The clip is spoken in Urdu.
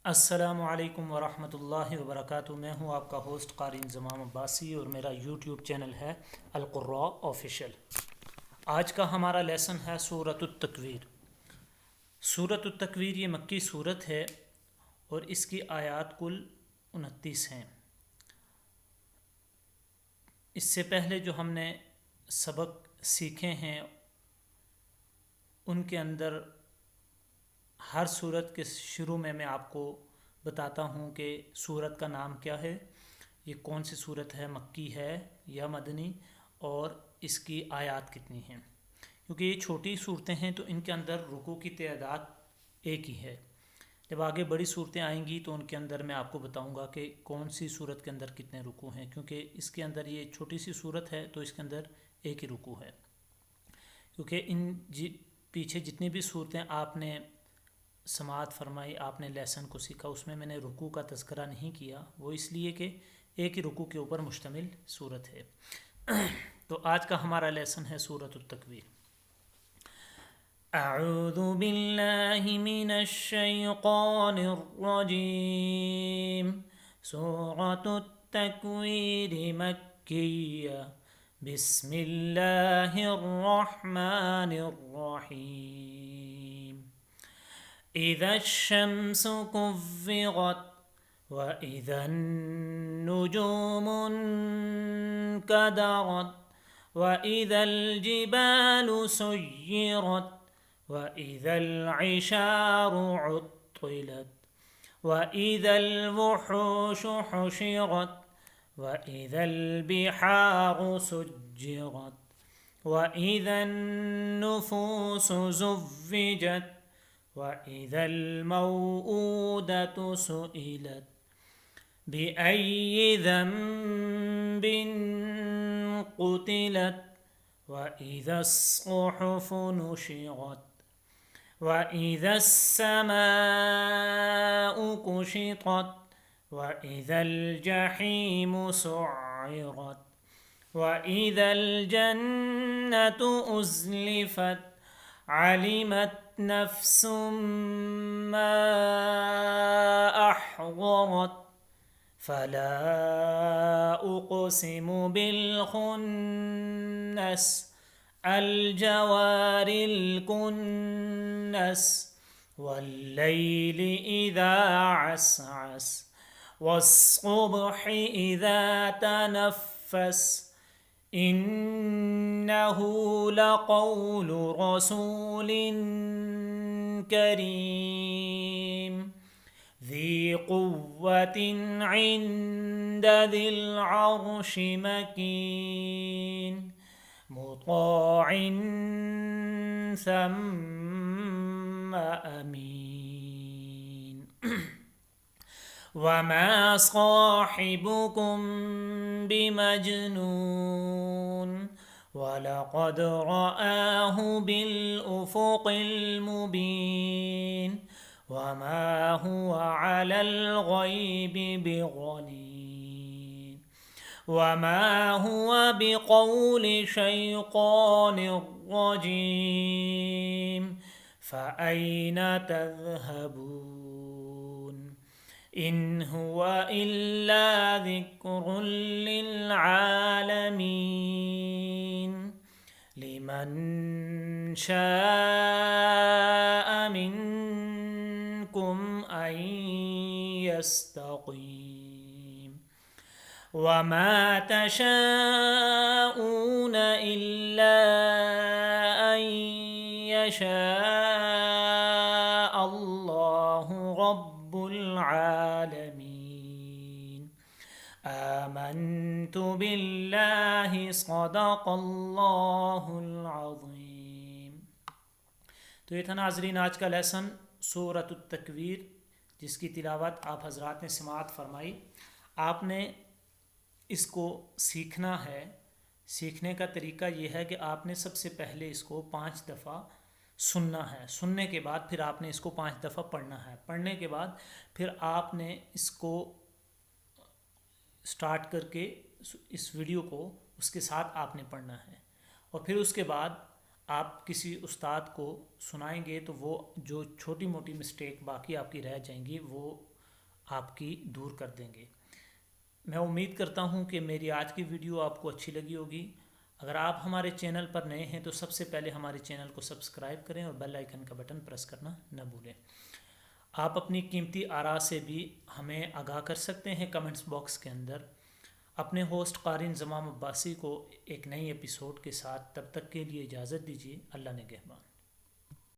السلام ورحمۃ اللہ وبرکاتہ۔ میں ہوں آپ کا ہوسٹ قاری انزمام عباسی اور میرا یوٹیوب چینل ہے القرا آفیشیل۔ آج کا ہمارا لیسن ہے سورۃ التکویر۔ سورۃ التکویر یہ مکی صورت ہے اور اس کی آیات کل 29 ہیں۔ اس سے پہلے جو ہم نے سبق سیکھے ہیں ان کے اندر ہر سورت کے شروع میں آپ کو بتاتا ہوں کہ سورت کا نام کیا ہے، یہ کون سی سورت ہے، مکی ہے یا مدنی، اور اس کی آیات کتنی ہیں۔ کیونکہ یہ چھوٹی صورتیں ہیں تو ان کے اندر رکوع کی تعداد ایک ہی ہے۔ جب آگے بڑی صورتیں آئیں گی تو ان کے اندر میں آپ کو بتاؤں گا کہ کون سی صورت کے اندر کتنے رکوع ہیں، کیونکہ اس کے اندر یہ چھوٹی سی صورت ہے تو اس کے اندر ایک ہی رکوع ہے۔ کیونکہ پیچھے جتنی بھی صورتیں آپ نے سماعت فرمائی، آپ نے لیسن کو سیکھا، اس میں نے رکوع کا تذکرہ نہیں کیا، وہ اس لیے کہ ایک ہی رکوع کے اوپر مشتمل صورت ہے۔ تو آج کا ہمارا لیسن ہے سورۃ التکویر۔ اعوذ باللہ من الشیطان الرجیم۔ سورۃ التکویر مکیہ، بسم اللہ الرحمن الرحیم۔ اذا الشمس كورت واذا النجوم انكدرت واذا الجبال سيرت واذا العشار عطلت واذا الوحوش حشرت واذا البحار سجرت واذا النفوس زوجت وَإِذَا الْمَوْءُودَةُ سُئِلَتْ بِأَيِّ ذَنبٍ قُتِلَتْ وَإِذَا الصُّحُفُ نُشِرَتْ وَإِذَا السَّمَاءُ كُشِطَتْ وَإِذَا الْجَحِيمُ سُعِّرَتْ وَإِذَا الْجَنَّةُ أُزْلِفَتْ عَلِمَتْ نفس ما أحضرت فلا أقسم بالخنس الجوار الكنس والليل إذا عسعس والصبح إذا تنفس إنه لقول رسول كريم ذي قوة عند ذي العرش مكين مطاع ثم أمين وما صاحبكم بمجنون وَلَقَدْ رَآهُ بِالْأُفُقِ الْمُبِينِ وَمَا هُوَ عَلَى الْغَيْبِ بِضَنِينٍ وَمَا هُوَ بِقَوْلِ شَيْطَانٍ رَجِيمٍ فَأَيْنَ تَذْهَبُونَ إِنْ هُوَ إِلَّا ذِكْرٌ لِلْعَالَمِينَ لمن شاء منكم أن يستقيم وما تشاءون إلا أن يشاء الله رب العالمين آمنت باللہ صدق اللہ العظیم۔ تو یہ تھا ناظرین آج کا لیسن سورۃ التکویر، جس کی تلاوت آپ حضرات نے سماعت فرمائی۔ آپ نے اس کو سیکھنا ہے۔ سیکھنے کا طریقہ یہ ہے کہ آپ نے سب سے پہلے اس کو 5 دفعہ سننا ہے، سننے کے بعد پھر آپ نے اس کو 5 دفعہ پڑھنا ہے، پڑھنے کے بعد پھر آپ نے اس کو سٹارٹ کر کے اس ویڈیو کو اس کے ساتھ آپ نے پڑھنا ہے، اور پھر اس کے بعد آپ کسی استاد کو سنائیں گے تو وہ جو چھوٹی موٹی مسٹیک باقی آپ کی رہ جائیں گی وہ آپ کی دور کر دیں گے۔ میں امید کرتا ہوں کہ میری آج کی ویڈیو آپ کو اچھی لگی ہوگی۔ اگر آپ ہمارے چینل پر نئے ہیں تو سب سے پہلے ہمارے چینل کو سبسکرائب کریں اور بیل آئیکن کا بٹن پریس کرنا نہ بھولیں۔ آپ اپنی قیمتی آراء سے بھی ہمیں آگاہ کر سکتے ہیں کمنٹس باکس کے اندر۔ اپنے ہوسٹ قاری انضمام عباسی کو ایک نئی ایپیسوڈ کے ساتھ تب تک کے لیے اجازت دیجیے۔ اللہ نگہبان۔